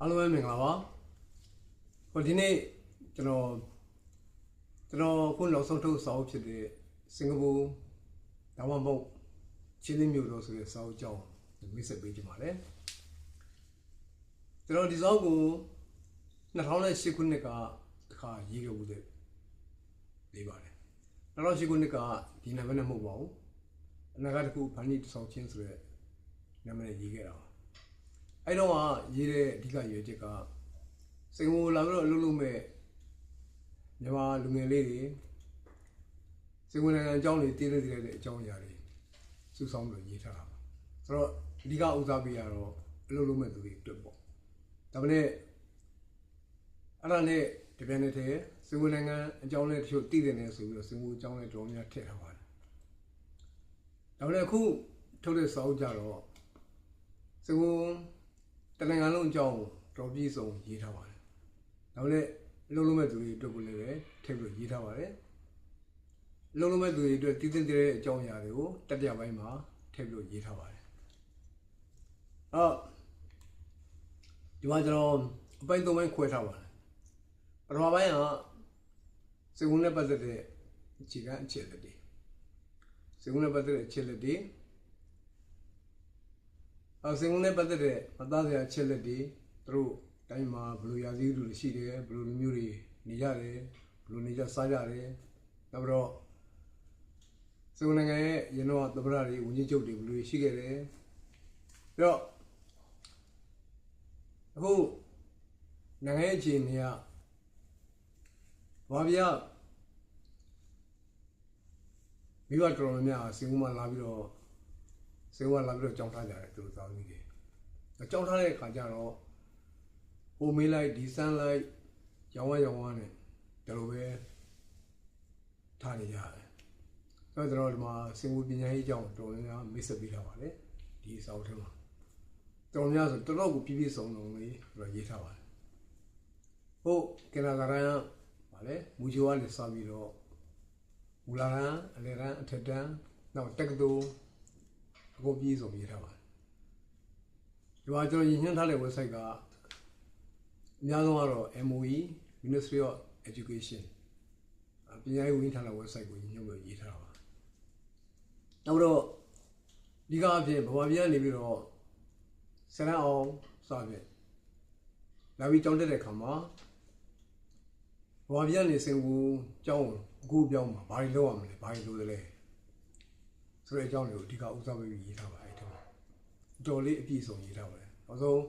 အားလုံးပဲမင်္ဂလာပါဟိုဒီနေ့ကျွန်တော်ခုနောက်ဆုံးထုတ်စာအုပ်ဖြစ်တဲ့စင်ကာပူဒါမှမဟုတ်ချင်းလေးမြို့တော်ဆိုတဲ့စာအုပ်ကြောင်းမိတ်ဆက်ပေးကြပါမယ်ကျွန်တော်ဒီစာအုပ်ကို2008ခုနှစ်ကတစ်ခါရေးခဲ့ဦးတယ်လေးပါတယ်2008ခုနှစ်ကဒီနာမည်နဲ့မဟုတ်ပါဘူးအနာဂတ်တစ်ခုဖန်တီးတည်ဆောက်ခြင်းဆိုတဲ့နာမည်နဲ့ရေးခဲ့တာပါအဲ့တော့ရေးတဲ့အဓိကရွေးချက်ကစင်ကာပူလာပြီးတော့အလုပ်လုပ်မဲ့မြန်မာလူငယ်လေးတွေစင်ကာပူနိုင်ငံအကြောင်းတွေတည်တဲ့အကြောင်းအရာတွေစုဆောင်းပြီးရေးထားတာပါဆိုတော့အဓိကဦးစားပေးရတော့အလုပ်လုပ်မဲ့သူတွေအတွက်ပေါ့ဒါပေမဲ့အဲ့ဒါနဲ့တပြိုင်နက်တည်းစင်ကာပူနိုင်ငံအကြောင်းလေးတချို့တည်တယ်နေဆိုပြီးတော့စင်ကာပူအကြောင်းလေးတော်များထည့်ထားပါတယ်ဒါပေမဲ့အခုထုတ်တဲ့စာအုပ်ကြတော့စင်ကာပူတနိုင်ငံလုံးအကြောင်းတော်ပြည့်စုံရေးထားပါတယ်။ဒါပေမဲ့အလုံးလုံးမဲ့သူတွေအတွက်ကိုလည်းထည့်ပြီးရေးထားပါတယ်။အလုံးလုံးမဲ့သူတွေအတွက်တည်တဲ့အကြောင်းအရာတွေကိုတတိယပိုင်းမှာထည့်ပြီးရေးထားပါတယ်။ဒီမှာကျွန်တော်အပိုင်း၃ပိုင်းခွဲထားပါတယ်။ပထမပိုင်းကစင်ကာပူနဲ့ပတ်သက်တဲ့အခြေခံအချက်အလက်တွေ။စင်ကာပူနဲ့ပတ်သက်တဲ့အချက်အလက်တွေစင်ကာပူနဲ့ပတ်သက်တဲ့အသားစရာအချက်လက်တွေသူတို့တိုင်းမှာဘယ်လိုရာသီဥတုတွေရှိတယ်ဘယ်လိုလူမျိုးတွေနေကြတယ်ဘယ်လိုနေကြစားကြတယ်နောက်တော့စင်ကာပူနိုင်ငံရဲ့ရင်းတော့သမ္မတတွေဝန်ကြီးချုပ်တွေဘယ်လိုရှိခဲ့တယ်ပြီးတော့အခုနိုင်ငံရဲ့အခြေအနေကဘာပြမိဘတော်တော်များများစင်ကာပူမှာလာပြီးတော့ကြောင်းထားကြတယ်သူတို့သားသမီးတွေကြောင်းထားတဲ့အခါကျတော့ဟိုမေးလိုက်ဒီစမ်းလိုက်ရောင်းဝနဲ့ဒါလိုပဲထားနေကြတယ်ဆိုတော့ဒီမှာစင်ကာပူပညာရေးအကြောင်းတော်တော်များမိတ်ဆက်ပေးထားပါတယ်ဒီစာအုပ်ထဲမှာတော်များဆိုတော်တော်ကိုပြည့်စုံလုံးလေးရေးထားပါတယ်ဟုတ်ကင်နာဂရန်ဗာလေမူဂျိုကနေစပြီးတော့မူလာရန်အလယ်ရန်အထက်တန်းနောက်တက္ကသိုလ်အခုပြည့်စုံရေးထားပါတယ်ဒီမှာကျွန်တော်ရည်ညွှန်းထားတဲ့ website ကအများဆုံးကတော့ MOE Ministry of Education ပညာရေးဝန်ကြီးဌာန website ကိုရည်ညွှန်းပြီးရေးထားတာပါနောက်တော့ဒီကအဖြစ်ဗမာပြည်ကနေပြီးတော့ဆရန်အောင်စဖြင့်လာပြီးကြောင်းတက်တဲ့ခါမှာဗမာပြည်ကနေစင်ကာပူကျောင်းအခုပြောင်းမှာဘာတွေလုပ်ရမလဲဘာတွေလုပ်သလဲဆိုတဲ့အကြောင်းတွေကိုအဓိကဦးစားပေးပြီးရေးထားပါအဲ့ဒီမှာတော်လေးအပြည့်စုံရေးထားပါတယ်နောက်ဆုံး